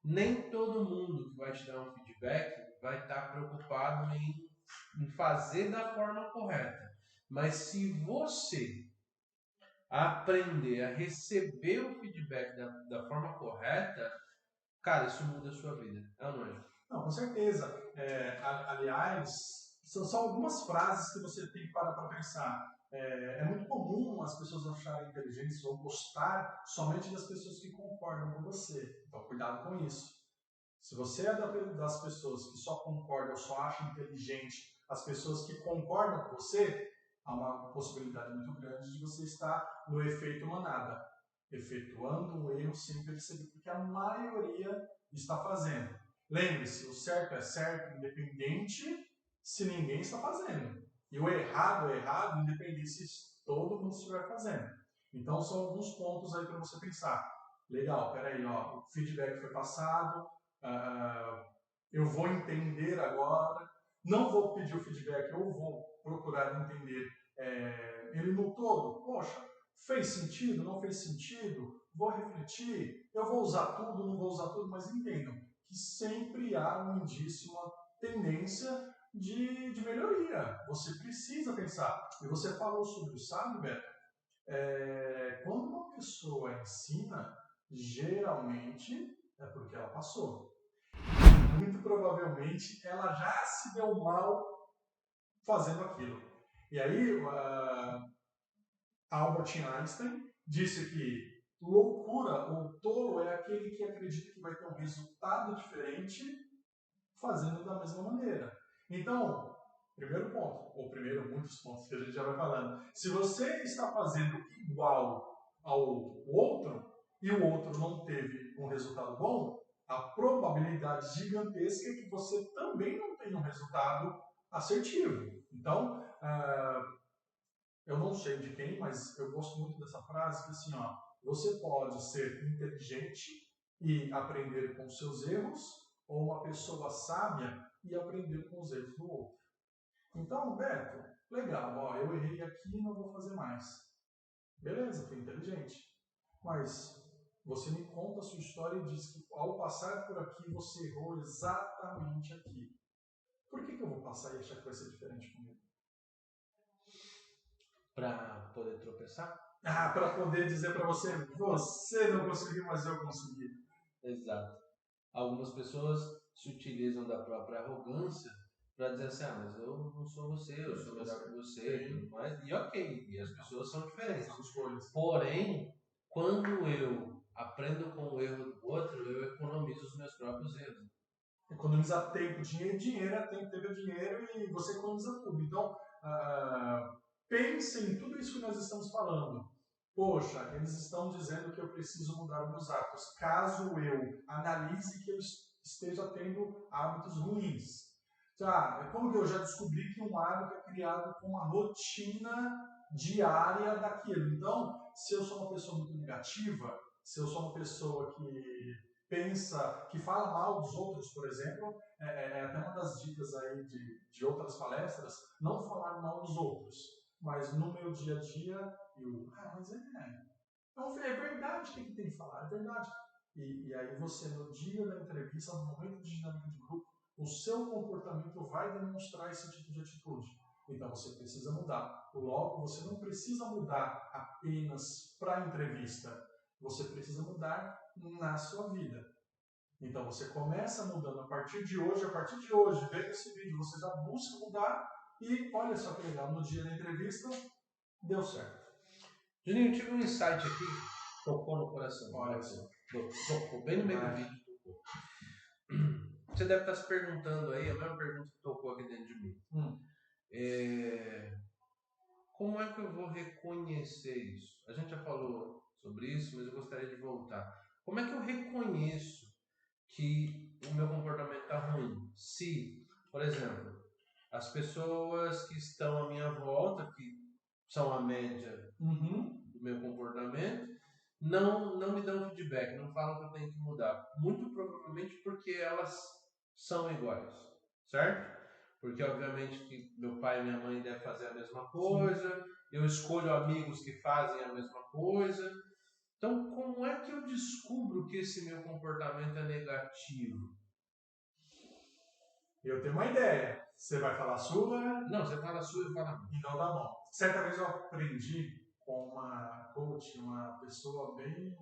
Nem todo mundo que vai te dar um feedback vai estar preocupado em fazer da forma correta. Mas se você aprender a receber o feedback da forma correta, cara, isso muda a sua vida. É ou não é? Não, com certeza. Aliás, são só algumas frases que você tem que parar para pensar. É muito comum as pessoas acharem inteligentes ou gostar somente das pessoas que concordam com você. Então, cuidado com isso. Se você é das pessoas que só concordam ou só acham inteligente as pessoas que concordam com você, há uma possibilidade muito grande de você estar no efeito manada, efetuando um erro sem perceber, porque a maioria está fazendo. Lembre-se, o certo é certo, independente se ninguém está fazendo. E o errado é errado, independente se todo mundo estiver fazendo. Então, são alguns pontos aí para você pensar. Legal, peraí, ó, o feedback foi passado, eu vou entender agora, não vou pedir o feedback, eu vou procurar entender ele no todo. Poxa, fez sentido, não fez sentido? Vou refletir, eu vou usar tudo, não vou usar tudo, mas entendam que sempre há um indício, uma tendência de melhoria. Você precisa pensar. E você falou sobre o sábio, Beto. Quando uma pessoa ensina, geralmente é porque ela passou. Muito provavelmente ela já se deu mal fazendo aquilo. E aí, Albert Einstein disse que loucura ou tolo é aquele que acredita que vai ter um resultado diferente fazendo da mesma maneira. Então, primeiro ponto, ou primeiro muitos pontos que a gente já vai falando, se você está fazendo igual ao outro e o outro não teve um resultado bom, a probabilidade gigantesca é que você também não tenha um resultado assertivo. Então, eu não sei de quem, mas eu gosto muito dessa frase, que assim, ó, você pode ser inteligente e aprender com seus erros, ou uma pessoa sábia e aprender com os erros do outro. Então, Beto, legal, ó, eu errei aqui e não vou fazer mais. Beleza, fui inteligente. Mas você me conta a sua história e diz que ao passar por aqui você errou exatamente aqui. Por que eu vou passar e achar que vai ser diferente comigo? Para poder tropeçar? Para poder dizer para você, você não conseguiu, mas eu consegui. Exato. Algumas pessoas se utilizam da própria arrogância para dizer assim, mas eu não sou você, eu sou melhor que você, e ok, e as pessoas são diferentes. Porém, quando eu aprendo com o erro do outro, eu economizo os meus próprios erros. Economiza tempo, dinheiro, dinheiro é tempo é dinheiro e você economiza tudo. Então, pense em tudo isso que nós estamos falando. Poxa, eles estão dizendo que eu preciso mudar meus hábitos. Caso eu analise que eu esteja tendo hábitos ruins. Como que eu já descobri que um hábito é criado com uma rotina diária daquilo? Então, se eu sou uma pessoa muito negativa, se eu sou uma pessoa que pensa, que fala mal dos outros, por exemplo, é até uma das dicas aí de outras palestras, não falar mal dos outros. Mas no meu dia a dia, mas é verdade o que tem que falar, é verdade. E aí você, no dia da entrevista, no momento de dinâmica de grupo, o seu comportamento vai demonstrar esse tipo de atitude. Então você precisa mudar. Logo, você não precisa mudar apenas para a entrevista. Você precisa mudar na sua vida. Então você começa mudando a partir de hoje, vendo esse vídeo, você já busca mudar e olha só que legal, no dia da entrevista, deu certo. Juninho, tive um insight aqui, tocou no coração. Olha só. Tocou bem no meio do vídeo. Tocou. Você deve estar se perguntando aí, a mesma pergunta que tocou aqui dentro de mim. Como é que eu vou reconhecer isso? A gente já falou sobre isso, mas eu gostaria de voltar. Como é que eu reconheço que o meu comportamento está ruim? Se, por exemplo, as pessoas que estão à minha volta, que são a média do meu comportamento, não me dão feedback, não falam que eu tenho que mudar. Muito provavelmente porque elas são iguais, certo? Porque obviamente que meu pai e minha mãe devem fazer a mesma coisa, eu escolho amigos que fazem a mesma coisa. Então, como é que eu descubro que esse meu comportamento é negativo? Eu tenho uma ideia. Você vai falar a sua? Não, você fala a sua e eu falo a minha. Então tá bom. Certa vez eu aprendi com uma coach, uma pessoa bem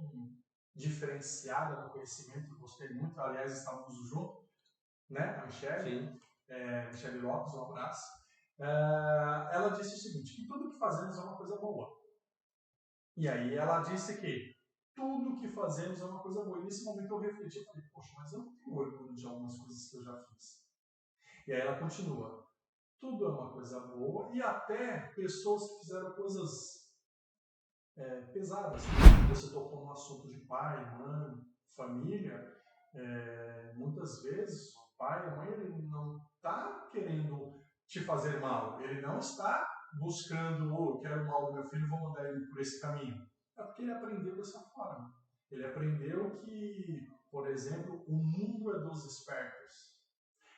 diferenciada no conhecimento, gostei muito. Aliás, estávamos juntos, né? A Michelle. Sim. Michelle Lopes, um abraço. Ela disse o seguinte, que tudo que fazemos é uma coisa boa. E aí ela disse que tudo que fazemos é uma coisa boa. E nesse momento eu refleti e falei, poxa, mas eu não tenho orgulho de algumas coisas que eu já fiz. E aí ela continua, tudo é uma coisa boa e até pessoas que fizeram coisas pesadas. Você tocou no assunto de pai, mãe, família. Muitas vezes o pai, a mãe, ele não está querendo te fazer mal. Ele não está buscando, quero mal do meu filho, vou mandar ele por esse caminho. É porque ele aprendeu dessa forma. Ele aprendeu que, por exemplo, o mundo é dos espertos.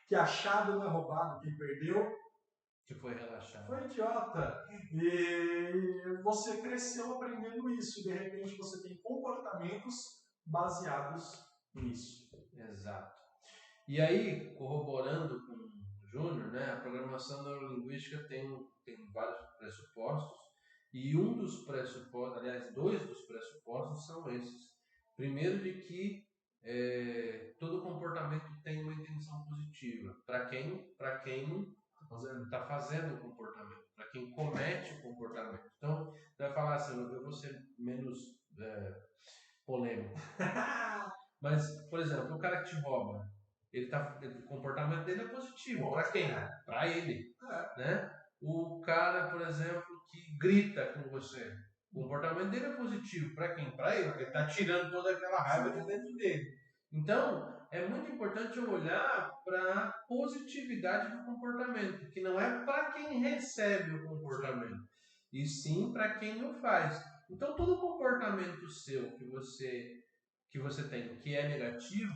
Que achado não é roubado, quem perdeu que foi relaxado. Foi idiota. E você cresceu aprendendo isso. E de repente você tem comportamentos baseados nisso. Exato. E aí, corroborando com o Júnior, né, a programação neurolinguística tem vários pressupostos. E um dos pressupostos, aliás, dois dos pressupostos são esses. Primeiro, de que todo comportamento tem uma intenção positiva. Para quem está fazendo o comportamento, para quem comete o comportamento. Então, você vai falar assim, eu vou ser menos polêmico. Mas, por exemplo, o cara que te rouba, o comportamento dele é positivo. Para quem? Para ele. Né? O cara, por exemplo, que grita com você, o comportamento dele é positivo. Para quem? Para ele, porque ele está tirando toda aquela raiva de dentro dele. Então, é muito importante eu olhar para a positividade do comportamento, que não é para quem recebe o comportamento, e sim para quem o faz. Então, todo comportamento seu que você tem, que é negativo,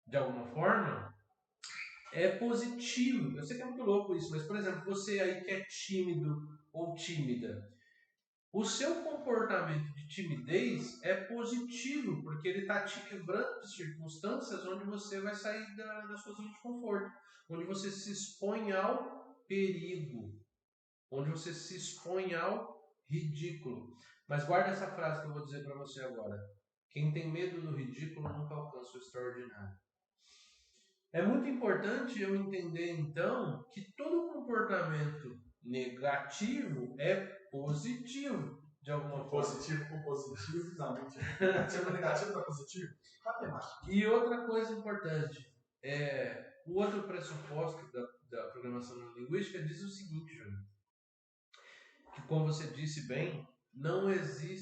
de alguma forma, é positivo. Eu sei que é muito louco isso, mas, por exemplo, você aí que é tímido ou tímida, o seu comportamento de timidez é positivo, porque ele está te livrando de circunstâncias onde você vai sair da sua zona de conforto, onde você se expõe ao perigo, onde você se expõe ao ridículo. Mas guarda essa frase que eu vou dizer para você agora. Quem tem medo do ridículo nunca alcança o extraordinário. É muito importante eu entender, então, que todo comportamento negativo é positivo, de alguma forma. Positivo com positivo? Não, mentira. Negativo negativo para positivo? E outra coisa importante, O outro pressuposto da programação neurolinguística diz o seguinte, Júnior, que como você disse bem, não existem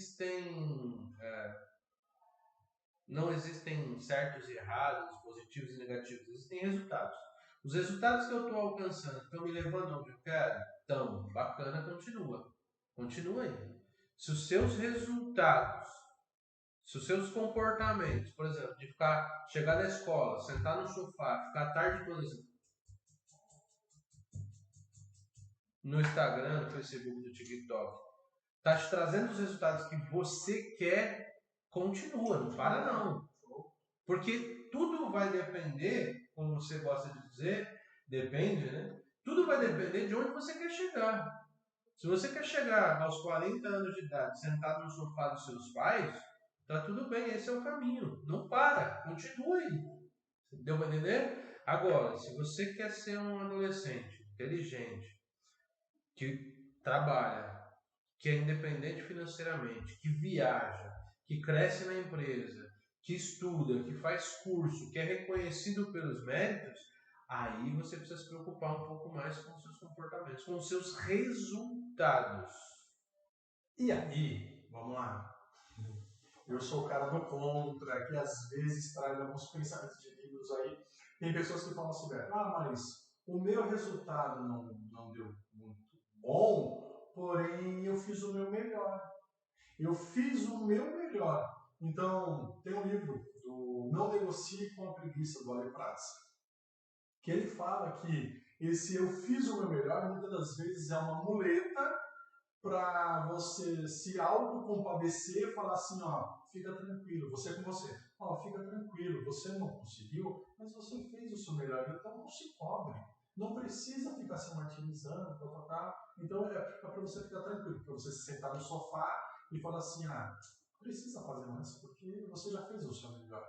certos e errados, positivos e negativos, existem resultados. Os resultados que eu estou alcançando estão me levando onde eu quero? Então, bacana, continua aí. Se os seus resultados, se os seus comportamentos, por exemplo, de chegar da escola, sentar no sofá, ficar a tarde toda no Instagram, no Facebook, no TikTok, está te trazendo os resultados que você quer, continua, não para não. Porque tudo vai depender, como você gosta de dizer, depende, né? Tudo vai depender de onde você quer chegar. Se você quer chegar aos 40 anos de idade, sentado no sofá dos seus pais, tá tudo bem, esse é o caminho. Não para, continue. Deu para entender? Agora, se você quer ser um adolescente inteligente, que trabalha, que é independente financeiramente, que viaja, que cresce na empresa, que estuda, que faz curso, que é reconhecido pelos méritos, aí você precisa se preocupar um pouco mais com os seus comportamentos, com os seus resultados. E aí, vamos lá. Eu sou o cara do contra, que às vezes traz alguns pensamentos de livros aí. Tem pessoas que falam assim, mas o meu resultado não deu muito bom, porém eu fiz o meu melhor. Então, tem um livro do Não Negocie com a Preguiça, do Ale Prats, que ele fala que esse eu fiz o meu melhor, muitas das vezes é uma muleta para você se autocompadecer e falar assim, fica tranquilo, você é com você. Fica tranquilo, você não conseguiu, mas você fez o seu melhor, então não se cobre. Não precisa ficar se martirizando, Então é para você ficar tranquilo, para você se sentar no sofá e falar assim, precisa fazer mais, porque você já fez o seu melhor.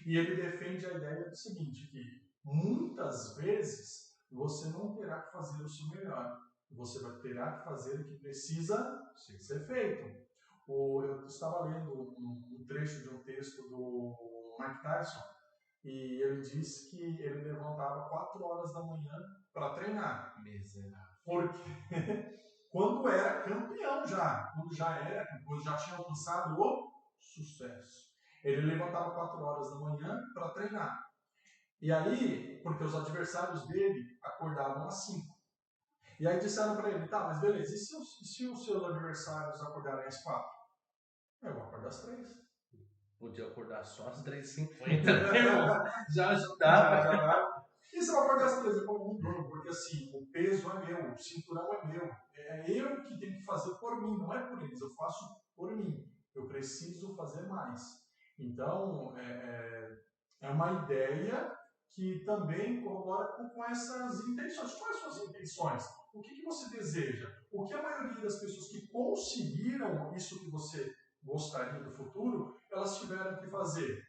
E ele defende a ideia do seguinte, que muitas vezes você não terá que fazer o seu melhor. Você terá que fazer o que precisa ser feito. Eu estava lendo um trecho de um texto do Mike Tyson e ele disse que ele levantava 4 horas da manhã para treinar. Miserável. Porque quando era campeão quando já tinha alcançado o sucesso, ele levantava 4 horas da manhã para treinar. E aí, porque os adversários dele acordavam às 5. E aí disseram para ele, mas beleza, e se os seus adversários acordarem às 4? Eu vou acordar às 3. Podia acordar só às 3h50, irmão. Já ajudava. E se eu acordar às 3? Eu falo, não, porque assim, o peso é meu, o cinturão é meu. É eu que tenho que fazer por mim, não é por eles, eu faço por mim. Eu preciso fazer mais. Então, é uma ideia que também corrobora com essas intenções. Quais são as suas intenções? O que você deseja? O que a maioria das pessoas que conseguiram isso que você gostaria do futuro, elas tiveram que fazer?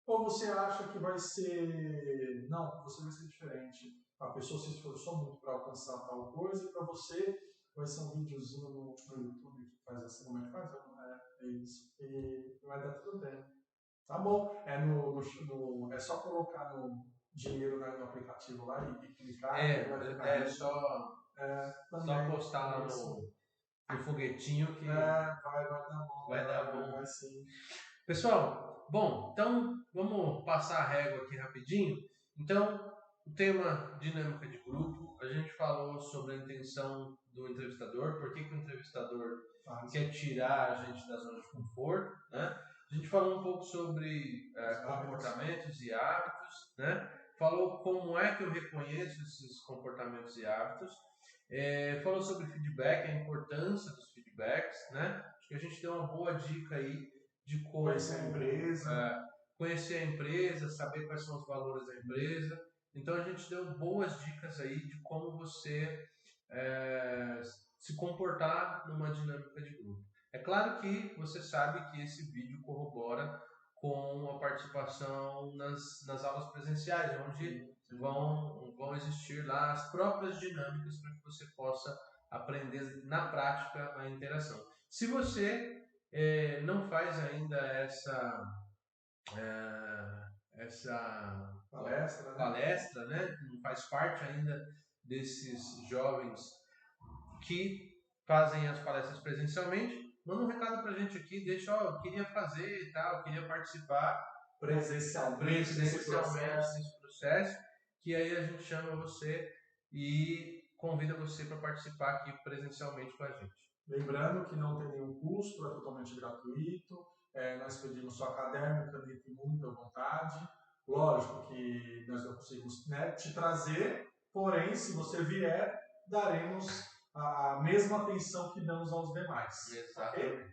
Ou você acha que vai ser... Não, você vai ser diferente. A pessoa se esforçou muito para alcançar tal coisa e para você vai ser um videozinho no YouTube que faz assim, como é que faz? É isso. E vai dar tudo bem. Tá bom. É só colocar no dinheiro no aplicativo lá e clicar. Só postar lá no foguetinho que vai dar bom. Vai dar bom. Vai sim. Pessoal, bom, então vamos passar a régua aqui rapidinho. Então, o tema dinâmica de grupo, a gente falou sobre a intenção do entrevistador, por que o entrevistador quer tirar a gente da zona de conforto, né? A gente falou um pouco sobre comportamentos e hábitos, né? Falou como é que eu reconheço esses comportamentos e hábitos. Falou sobre feedback, a importância dos feedbacks, né? Acho que a gente deu uma boa dica aí de como conhecer a empresa, saber quais são os valores da empresa. Então a gente deu boas dicas aí de como você se comportar numa dinâmica de grupo. É claro que você sabe que esse vídeo corrobora com a participação nas aulas presenciais, onde vão existir lá as próprias dinâmicas para que você possa aprender na prática a interação. Se você não faz ainda essa palestra, né? Que não faz parte ainda desses jovens que fazem as palestras presencialmente, manda um recado pra gente aqui, deixa, ó, eu queria fazer e tal, eu queria participar presencialmente nesse processo, que aí a gente chama você e convida você para participar aqui presencialmente com a gente. Lembrando que não tem nenhum custo, é totalmente gratuito, nós pedimos só caderno, caneta e muita vontade. Lógico que nós não conseguimos, né, te trazer, porém, se você vier, daremos a mesma atenção que damos aos demais. Exatamente. Okay?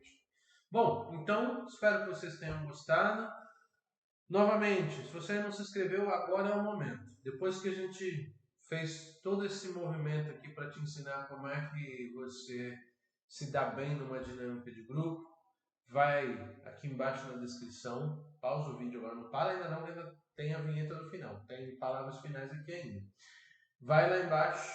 Bom, então espero que vocês tenham gostado. Novamente, se você não se inscreveu, agora é o momento. Depois que a gente fez todo esse movimento aqui para te ensinar como é que você se dá bem numa dinâmica de grupo, vai aqui embaixo na descrição, pausa o vídeo agora, não para ainda não, ainda tem a vinheta no final, tem palavras finais aqui ainda. Vai lá embaixo,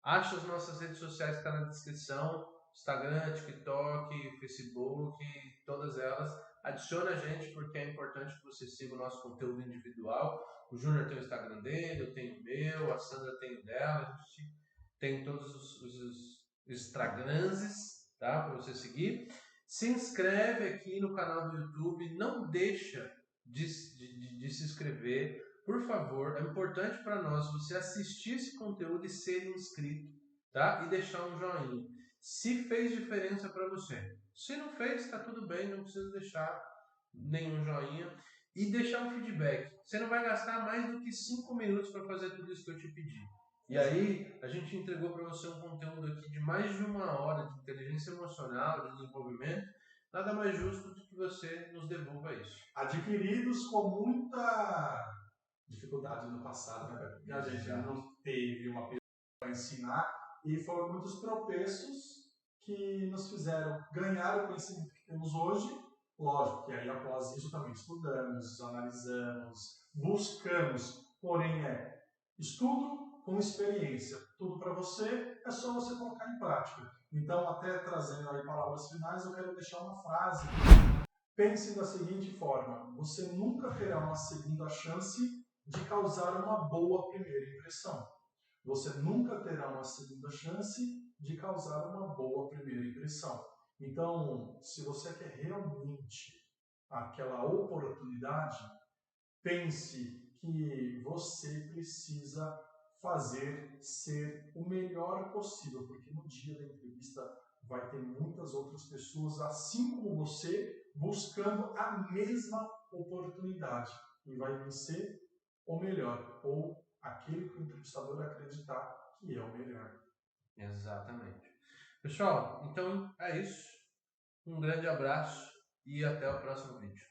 acha as nossas redes sociais que está na descrição, Instagram, TikTok, Facebook, todas elas. Adiciona a gente porque é importante que você siga o nosso conteúdo individual. O Júnior tem o Instagram dele, eu tenho o meu, a Sandra tem o dela, a gente tem todos os Instagrams, tá? Para você seguir. Se inscreve aqui no canal do YouTube, não deixa de se inscrever. Por favor, é importante para nós você assistir esse conteúdo e ser inscrito, tá? E deixar um joinha. Se fez diferença para você. Se não fez, está tudo bem, não precisa deixar nenhum joinha. E deixar um feedback. Você não vai gastar mais do que 5 minutos para fazer tudo isso que eu te pedi. E aí, a gente entregou para você um conteúdo aqui de mais de 1 hora de inteligência emocional, de desenvolvimento. Nada mais justo do que você nos devolva isso. Adquiridos com muita dificuldade no passado, né? Porque a gente não teve uma pessoa para ensinar e foram muitos tropeços que nos fizeram ganhar o conhecimento que temos hoje. Lógico que aí após isso também estudamos, analisamos, buscamos, porém estudo com experiência. Tudo para você, é só você colocar em prática. Então, até trazendo aí palavras finais, eu quero deixar uma frase. Pense da seguinte forma: você nunca terá uma segunda chance de causar uma boa primeira impressão. Você nunca terá uma segunda chance de causar uma boa primeira impressão. Então, se você quer realmente aquela oportunidade, pense que você precisa fazer ser o melhor possível, porque no dia da entrevista vai ter muitas outras pessoas, assim como você, buscando a mesma oportunidade e vai vencer o melhor, ou aquele que o entrevistador acreditar que é o melhor. Exatamente. Pessoal, então é isso. Um grande abraço e até o próximo vídeo.